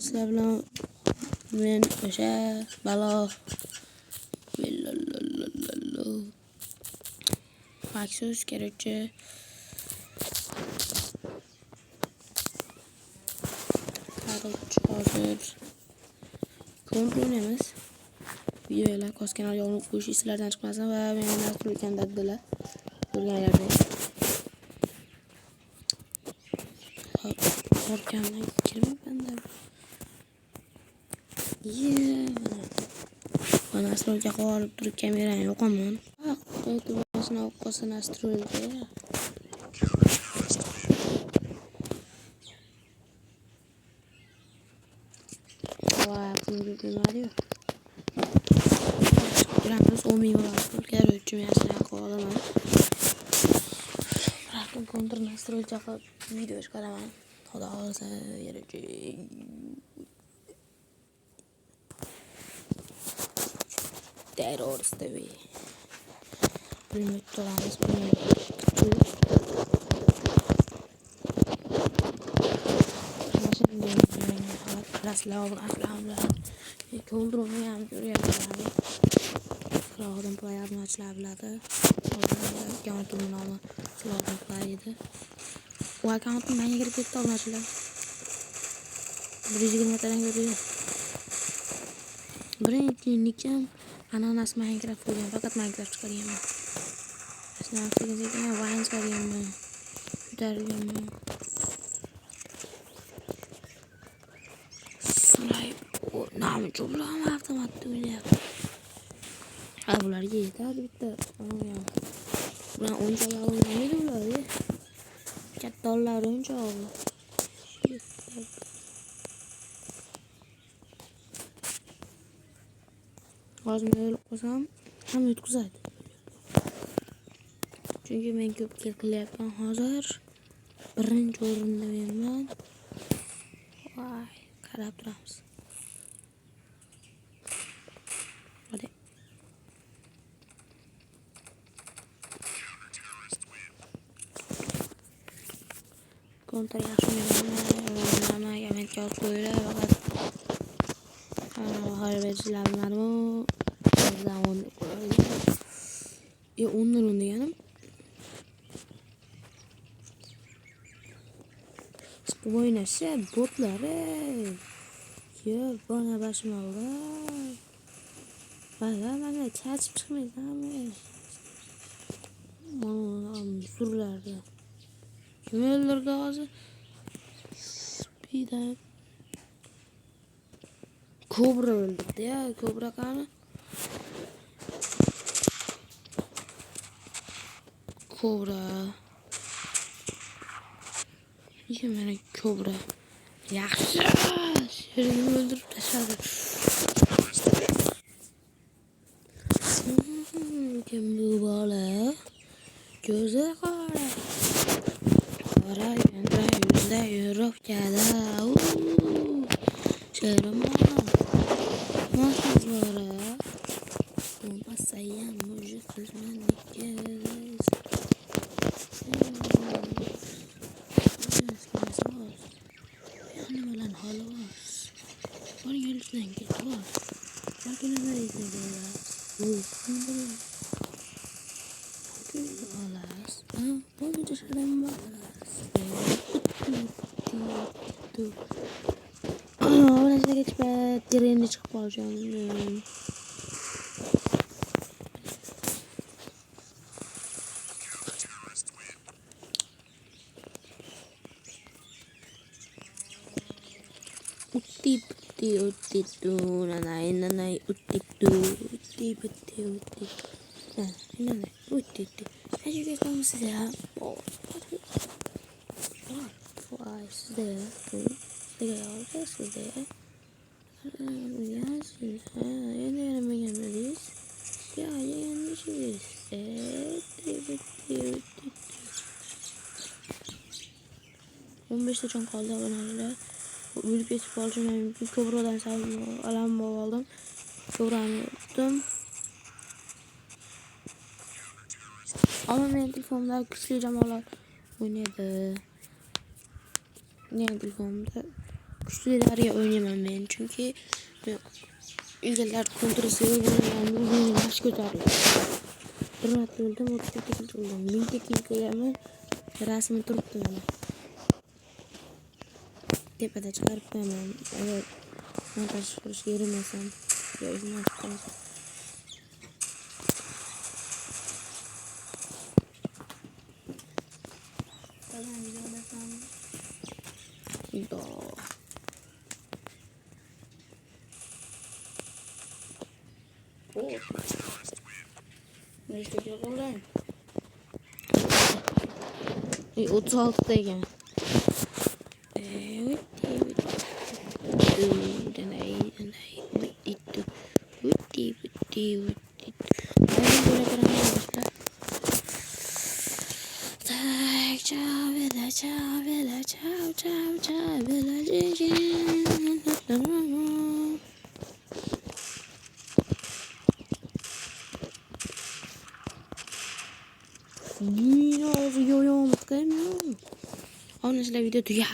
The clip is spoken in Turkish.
Sizlar bilan men o'sha balo maxsus kerakchi hozir kontrol emas videolar kanalga olib qo'yish sizlardan chiqmasin va meni nasib ekan daddilar ko'rganlardan orkamdan kirmayapman-da. Nastroyga qolib turib kamerani yoqaman. E'tiborsini olib qolsa nastroyga. Voy, bunga bilmadim. Bilamiz, 10 ming pulga uchun yaxshidan qolaman. Biroq kontrol nastroyga video chiqaraman. Xudo xolasa yarachi. Terrorist TV. Primit to'lamiz kontrolni ham ko'ryapman. Cloud'dan play ochlar biladi. Account'im nomi Cloud'dan play edi. Bu account'im menga kirib ketdi olmachilar. 120 tadan ko'rdi. Birinchi nickam Ananas Minecraft qo'ygan, faqat Minecraft chiqarganman. Aslida Vine chiqarganman. Ko'tarilganman. Nami cho'plam avtomatda o'ynayapti. Bularga yetadi bitta. Bular o'yinchoqlar o'ynamaydi ular. Katta ollar o'yinchoq. Hozir men o'lib qolsam, hamma yutqizadi. Chunki men ko'p kill qilyapman hozir. Birinchi o'rinda menman. Voy, qarab turamiz. Hadi. Kontra yaxshi o'ynamayman, yamentga olib qo'ylar faqat. Harvey'chilar bilanmi? Bizdan 10 deganim. O'ynashsa botlar, bana başıma var. Bana çarçıp çıkmayız abi. Surlarda. Kim öldürdü ağzı? Bir de Kobra öldürdü ya. Kobra kanı. Kobra. Niye bana Kobra? Yaxşı. Şerini öldürüp taşadı. Kim bu bala? Gözü kara. Kara yüzde yürüp gele. Şerim bana. Nasıl bara? Bomba sayan mucu kızman dikez. Yani lan halı var. Var gelişten git var. Lakin ne izlediler? Bu alas. Bu bir şeyden balas. Orası geç be. Direğine çıkıp alacağım. Utti tu nanay utti tu nanay utti tu. Ayo que vamos a hacer. Why is there? Beşte can kaldı abonelere. Büyük bir futbolcuyum. Ben bir Kobra'dan alan aldım. Kobra'nı yaptım. Ama benim telefonumda güçlü camalar oynadı. Ne telefonumda Güçlülerle oynayamam ben çünkü ilgililer kontrası yani baş götürüyor. Rahat öldüm, o teknik oldum. Bin teknik olamı rasmi turuptu yani. Tepede çıkarıp koyamam. Evet. Montaj kuruş yürümesem. Ya yüzüne çıkarım. Tamam, videoda kalmış. Ne işte yok olayım. 36'dayken. Evet. Yine oluyor. Aún es la vida tuya.